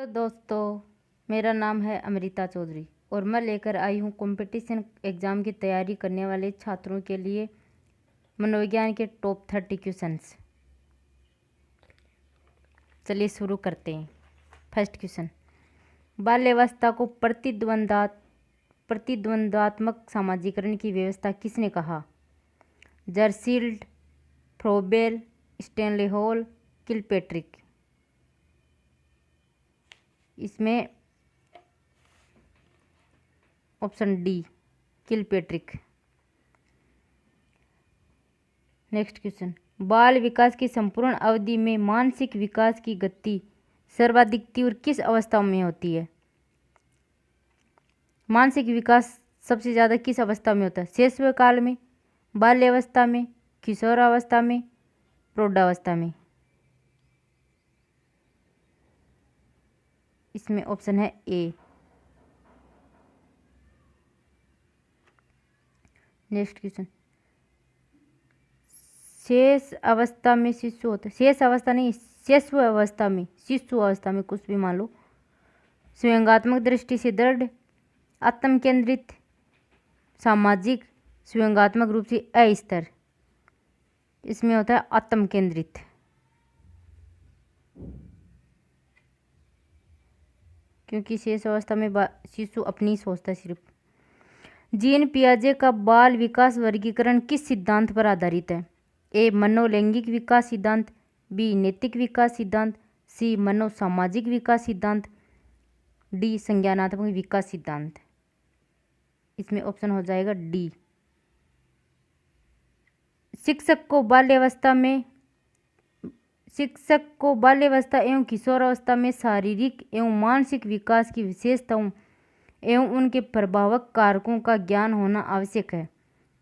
Hello दोस्तों, मेरा नाम है अमृता चौधरी और मैं लेकर आई हूँ कंपटीशन एग्ज़ाम की तैयारी करने वाले छात्रों के लिए मनोविज्ञान के टॉप 30 क्वेश्चंस। चलिए शुरू करते हैं। फर्स्ट क्वेश्चन, बाल्यावस्था को प्रतिद्वंद्वात्मक सामाजिकरण की व्यवस्था किसने कहा? जर्सील्ड, फ्रोबेल, स्टैनली हॉल, किलपेट्रिक। इसमें ऑप्शन डी, किलपेट्रिक। नेक्स्ट क्वेश्चन, बाल विकास की संपूर्ण अवधि में मानसिक विकास की गति सर्वाधिक तीव्र किस अवस्था में होती है? मानसिक विकास सबसे ज़्यादा किस अवस्था में होता है? शैशव काल में, बाल्यावस्था में, किशोरावस्था में, प्रौढ़ावस्था में। इसमें ऑप्शन है ए। नेक्स्ट क्वेश्चन, शेष अवस्था में शिशु होता है, शेष अवस्था नहीं, शैशव अवस्था में, शिशु अवस्था में, कुछ भी मान लो। स्वयंगात्मक दृष्टि से दृढ़, आत्म केंद्रित, सामाजिक, स्वयंगात्मक रूप से अस्थिर। इसमें होता है आत्म केंद्रित। क्योंकि शेष अवस्था में शिशु अपनी सोचता है सिर्फ। जीन पियाजे का बाल विकास वर्गीकरण किस सिद्धांत पर आधारित है? ए मनोलैंगिक विकास सिद्धांत, बी नैतिक विकास सिद्धांत, सी मनोसामाजिक विकास सिद्धांत, डी संज्ञानात्मक विकास सिद्धांत। इसमें ऑप्शन हो जाएगा डी। शिक्षक को बाल्यावस्था एवं किशोरावस्था में शारीरिक एवं मानसिक विकास की विशेषताओं एवं उनके प्रभावक कारकों का ज्ञान होना आवश्यक है,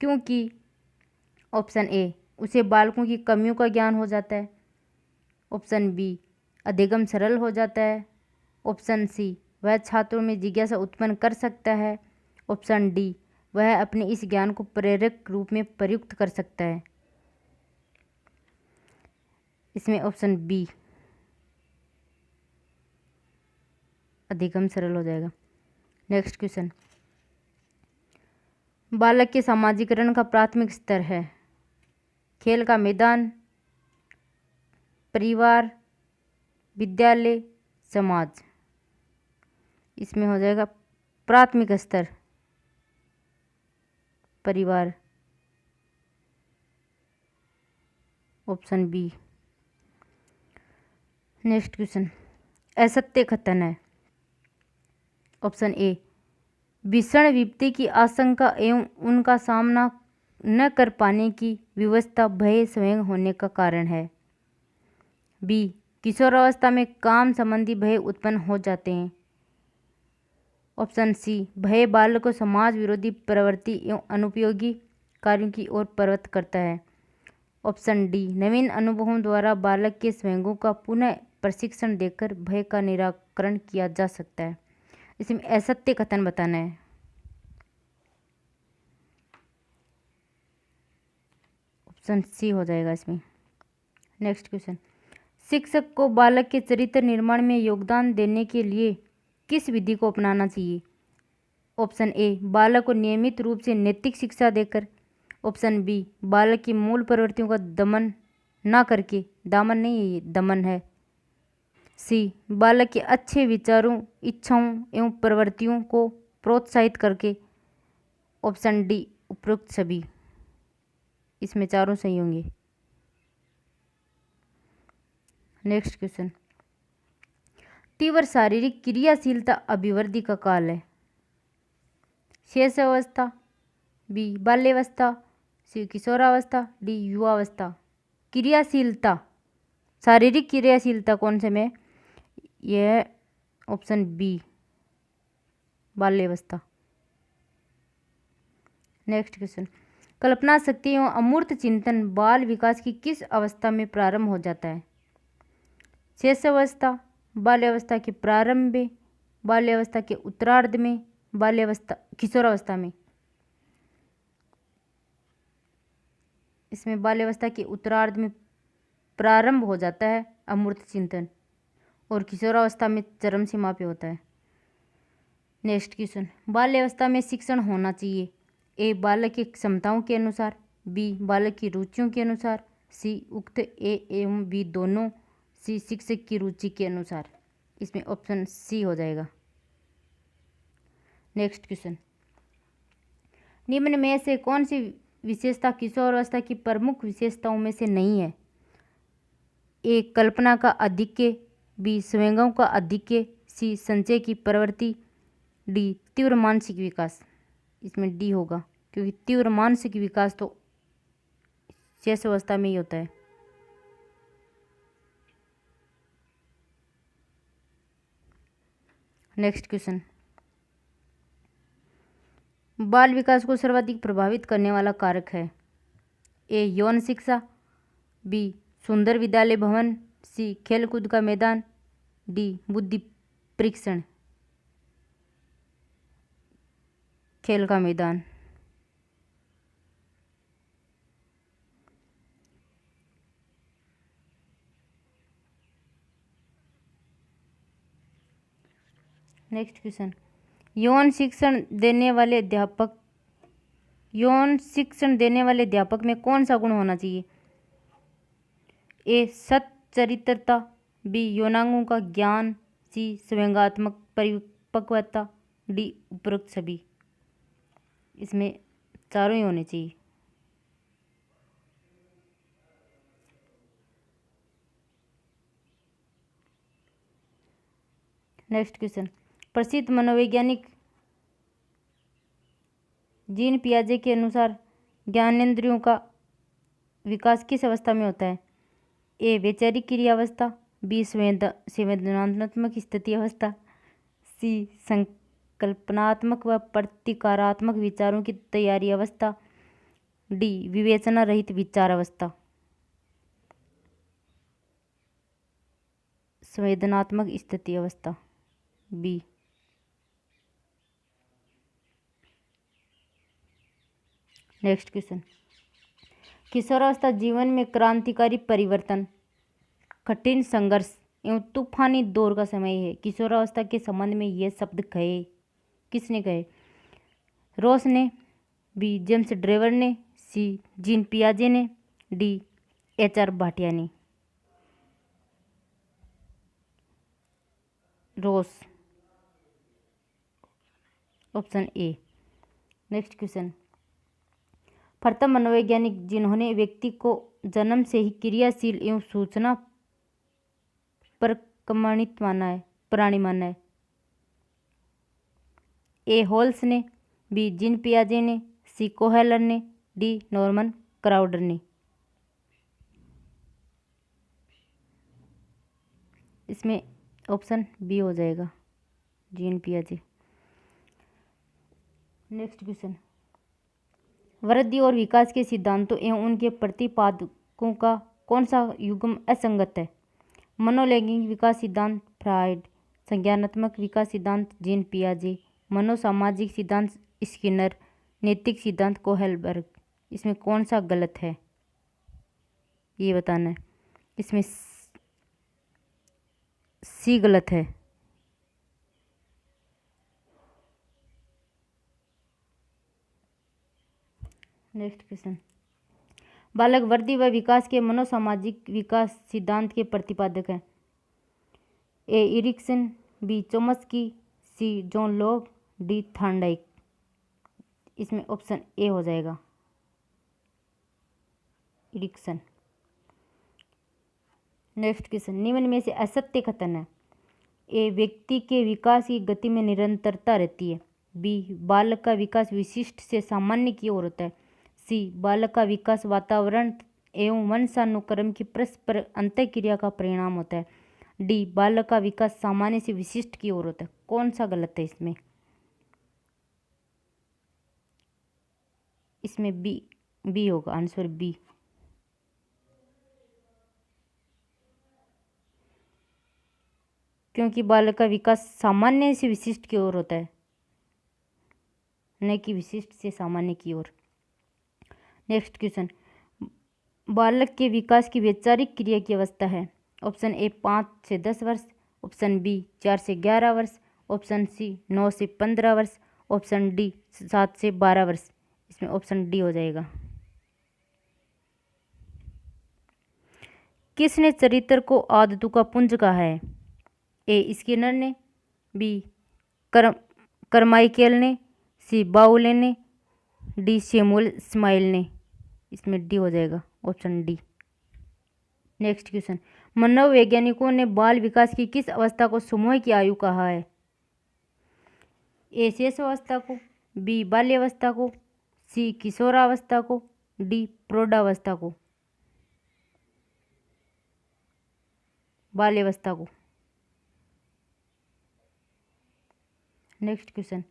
क्योंकि ऑप्शन ए उसे बालकों की कमियों का ज्ञान हो जाता है, ऑप्शन बी अधिगम सरल हो जाता है, ऑप्शन सी वह छात्रों में जिज्ञासा उत्पन्न कर सकता है, ऑप्शन डी वह अपने इस ज्ञान को प्रेरक रूप में प्रयुक्त कर सकता है। इसमें ऑप्शन बी अधिगम सरल हो जाएगा। नेक्स्ट क्वेश्चन, बालक के सामाजिकरण का प्राथमिक स्तर है खेल का मैदान, परिवार, विद्यालय, समाज। इसमें हो जाएगा प्राथमिक स्तर परिवार, ऑप्शन बी। नेक्स्ट क्वेश्चन, असत्य कथन है, ऑप्शन ए भीषण विपत्ति की आशंका एवं उनका सामना न कर पाने की विवशता भय स्वयं होने का कारण है, बी किशोरावस्था में काम संबंधी भय उत्पन्न हो जाते हैं, ऑप्शन सी भय बालक को समाज विरोधी प्रवृत्ति एवं अनुपयोगी कार्यों की ओर प्रवृत्त करता है, ऑप्शन डी नवीन अनुभवों द्वारा बालक के स्वयंगों का पुनः प्रशिक्षण देकर भय का निराकरण किया जा सकता है। इसमें असत्य कथन बताना है। ऑप्शन सी हो जाएगा इसमें। नेक्स्ट क्वेश्चन, शिक्षक को बालक के चरित्र निर्माण में योगदान देने के लिए किस विधि को अपनाना चाहिए? ऑप्शन ए बालक को नियमित रूप से नैतिक शिक्षा देकर, ऑप्शन बी बालक की मूल प्रवृत्तियों का दमन ना करके, दामन नहीं है ये, दमन है, सी बालक के अच्छे विचारों, इच्छाओं एवं प्रवृत्तियों को प्रोत्साहित करके, ऑप्शन डी उपरोक्त सभी। इसमें चारों सही होंगे। नेक्स्ट क्वेश्चन, तीव्र शारीरिक क्रियाशीलता अभिवृद्धि का काल है, शैशवावस्था, बी बाल्यावस्था, सी किशोरावस्था, डी युवावस्था। क्रियाशीलता, शारीरिक क्रियाशीलता कौन से में? यह ऑप्शन बी बाल्यावस्था। नेक्स्ट क्वेश्चन, कल्पना शक्ति एवं अमूर्त चिंतन बाल विकास की किस अवस्था में प्रारंभ हो जाता है? शैशवावस्था, बाल्यावस्था के प्रारंभ में, बाल्यावस्था के उत्तरार्ध में, बाल्यावस्था किशोरावस्था में। इसमें बाल्यावस्था के उत्तरार्ध में प्रारंभ हो जाता है अमूर्त चिंतन, और किशोरावस्था में चरम सीमा पे होता है। नेक्स्ट क्वेश्चन, बाल्यावस्था में शिक्षण होना चाहिए। ए बालक की क्षमताओं के अनुसार, बी बालक की रुचियों के अनुसार, सी उक्त ए एवं बी दोनों, सी शिक्षक की रुचि के अनुसार। इसमें ऑप्शन सी हो जाएगा। नेक्स्ट क्वेश्चन, निम्न में से कौन सी विशेषता किशोरावस्था की प्रमुख विशेषताओं में से नहीं है? ए कल्पना का आधिक्य, बी संवेगों का आधिक्य, सी संचय की प्रवृत्ति, डी तीव्र मानसिक विकास। इसमें डी होगा, क्योंकि तीव्र मानसिक विकास तो शेष अवस्था में ही होता है। नेक्स्ट क्वेश्चन, बाल विकास को सर्वाधिक प्रभावित करने वाला कारक है। ए यौन शिक्षा, बी सुंदर विद्यालय भवन, सी खेलकूद का मैदान, डी बुद्धि परीक्षण, खेल का मैदान। नेक्स्ट क्वेश्चन, यौन शिक्षण देने वाले अध्यापक में कौन सा गुण होना चाहिए? ए सच्चरित्रता, बी यौनांगों का ज्ञान, सी संवेगात्मक परिपक्वता, डी उपरोक्त सभी। इसमें चारों ही होने चाहिए। नेक्स्ट क्वेश्चन, प्रसिद्ध मनोवैज्ञानिक जीन पियाजे के अनुसार ज्ञानेंद्रियों का विकास किस अवस्था में होता है? ए वैचारिक क्रियावस्था, बी संवेदनात्मक स्थिति अवस्था, सी संकल्पनात्मक व प्रतिकारात्मक विचारों की तैयारी अवस्था, डी विवेचना रहित विचार अवस्था। संवेदनात्मक स्थिति अवस्था, बी। नेक्स्ट क्वेश्चन, किशोरावस्था जीवन में क्रांतिकारी परिवर्तन, कठिन संघर्ष एवं तूफानी दौर का समय है। किशोरावस्था के संबंध में ये शब्द कहे, किसने कहे? रॉस ने, बी जेम्स ड्रेवर ने, सी जीन पियाजे ने, डी HR भाटिया ने। Ross, option A. Next question, प्रथम मनोवैज्ञानिक जिन्होंने व्यक्ति को जन्म से ही क्रियाशील एवं सूचना प्रकमाणित प्राणी माना है। ए होल्स ने, बी जीन पियाजे ने, सी कोहेलर ने, डी नॉर्मन क्राउडर ने। इसमें ऑप्शन बी हो जाएगा, जीन पियाजे। नेक्स्ट क्वेश्चन, वृद्धि और विकास के सिद्धांतों एवं उनके प्रतिपादकों का कौन सा युग्म असंगत है? मनोलैंगिक विकास सिद्धांत फ्राइड, संज्ञानात्मक विकास सिद्धांत जीन पियाजे, मनोसामाजिक सिद्धांत स्किनर, नैतिक सिद्धांत कोहेलबर्ग। इसमें कौन सा गलत है ये बताना है। इसमें सी गलत है। नेक्स्ट क्वेश्चन, बालक वृद्धि व विकास के मनोसामाजिक विकास सिद्धांत के प्रतिपादक हैं। ए इरिक्सन, बी चोम्स्की, सी जॉन लॉक, डी थॉर्नडाइक। इसमें ऑप्शन ए हो जाएगा, इरिक्सन। नेक्स्ट क्वेश्चन, निम्न में से असत्य कथन है। ए व्यक्ति के विकास की गति में निरंतरता रहती है, बी बालक का विकास विशिष्ट से सामान्य की ओर होता है, सी बालक का विकास वातावरण एवं वंशानुक्रम की परस्पर अंतःक्रिया का परिणाम होता है, डी बालक का विकास सामान्य से विशिष्ट की ओर होता है। कौन सा गलत है इसमें? इसमें बी होगा, आंसर बी। क्योंकि बालक का विकास सामान्य से विशिष्ट की ओर होता है, न कि विशिष्ट से सामान्य की ओर। नेक्स्ट क्वेश्चन, बालक के विकास की वैचारिक क्रिया की अवस्था है। ऑप्शन ए 5 से 10 वर्ष, ऑप्शन बी 4 से 11 वर्ष, ऑप्शन सी 9 से 15 वर्ष, ऑप्शन डी 7 से 12 वर्ष। इसमें ऑप्शन डी हो जाएगा। किसने चरित्र को आदतों का पुंज कहा है? ए स्किनर ने, बी करमाइकेल ने, सी बाउले ने, डी सैमुअल स्माइल ने। इसमें डी हो जाएगा, ऑप्शन डी। नेक्स्ट क्वेश्चन, मनोवैज्ञानिकों ने बाल विकास की किस अवस्था को समूह की आयु कहा है? ए शेष अवस्था को, बी बाल्यावस्था को, सी किशोरावस्था को, डी प्रौढ़ावस्था को। बाल्यावस्था को। नेक्स्ट क्वेश्चन,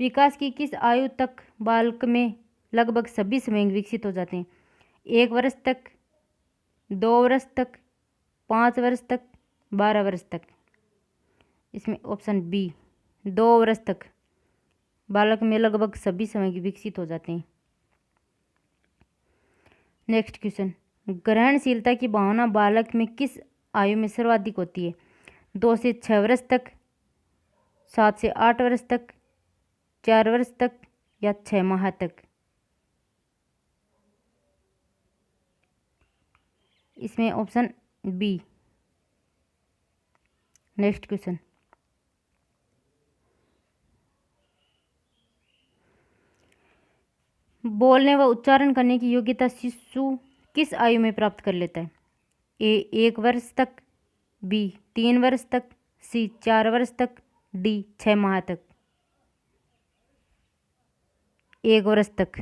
विकास की किस आयु तक बालक में लगभग सभी समूह विकसित हो जाते हैं? 1 वर्ष तक, 2 वर्ष तक, 5 वर्ष तक, 12 वर्ष तक। इसमें ऑप्शन बी 2 वर्ष तक बालक में लगभग सभी समूह विकसित हो जाते हैं। नेक्स्ट क्वेश्चन, ग्रहणशीलता की भावना बालक में किस आयु में सर्वाधिक होती है? 2 से 6 वर्ष तक, 7 से 8 वर्ष तक, 4 वर्ष तक या 6 माह तक। इसमें ऑप्शन बी। नेक्स्ट क्वेश्चन, बोलने व उच्चारण करने की योग्यता शिशु किस आयु में प्राप्त कर लेता है? ए 1 वर्ष तक, बी 3 वर्ष तक, सी 4 वर्ष तक, डी 6 माह तक। 1 वर्ष तक।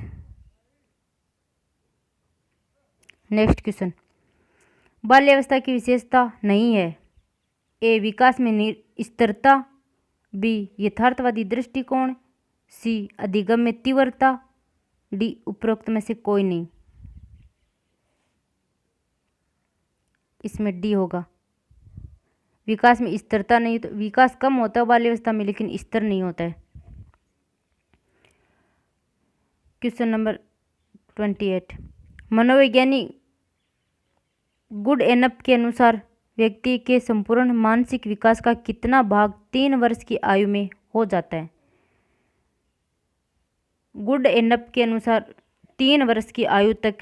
नेक्स्ट क्वेश्चन, बाल्यावस्था की विशेषता नहीं है? ए विकास में स्थिरता, बी यथार्थवादी दृष्टिकोण, सी अधिगम्य तीव्रता, डी उपरोक्त में से कोई नहीं। इसमें डी होगा। विकास में स्थिरता नहीं, तो विकास कम होता है बाल्यावस्था में लेकिन स्थिर नहीं होता है। क्वेश्चन नंबर 28, मनोवैज्ञानिक गुड एनप के अनुसार व्यक्ति के संपूर्ण मानसिक विकास का कितना भाग 3 वर्ष की आयु में हो जाता है? गुड एनप के अनुसार 3 वर्ष की आयु तक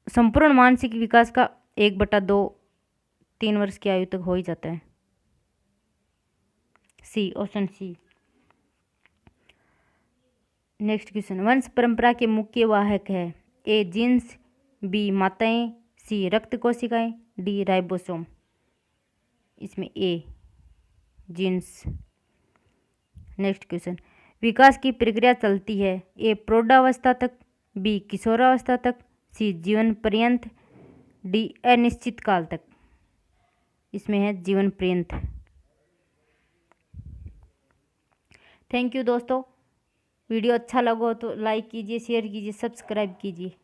संपूर्ण मानसिक विकास का 1/2 3 वर्ष की आयु तक हो ही जाता है। सी, ऑप्शन सी। नेक्स्ट क्वेश्चन, वंश परंपरा के मुख्य वाहक है? ए जीन्स, बी माताएं, सी रक्त कोशिकाएं, डी राइबोसोम। इसमें ए जीन्स। नेक्स्ट क्वेश्चन, विकास की प्रक्रिया चलती है? ए प्रौढ़ावस्था तक, बी किशोरावस्था तक, सी जीवन पर्यंत, डी अनिश्चित काल तक। इसमें है जीवन पर्यंत। थैंक यू दोस्तों, वीडियो अच्छा लगा हो तो लाइक कीजिए, शेयर कीजिए, सब्सक्राइब कीजिए।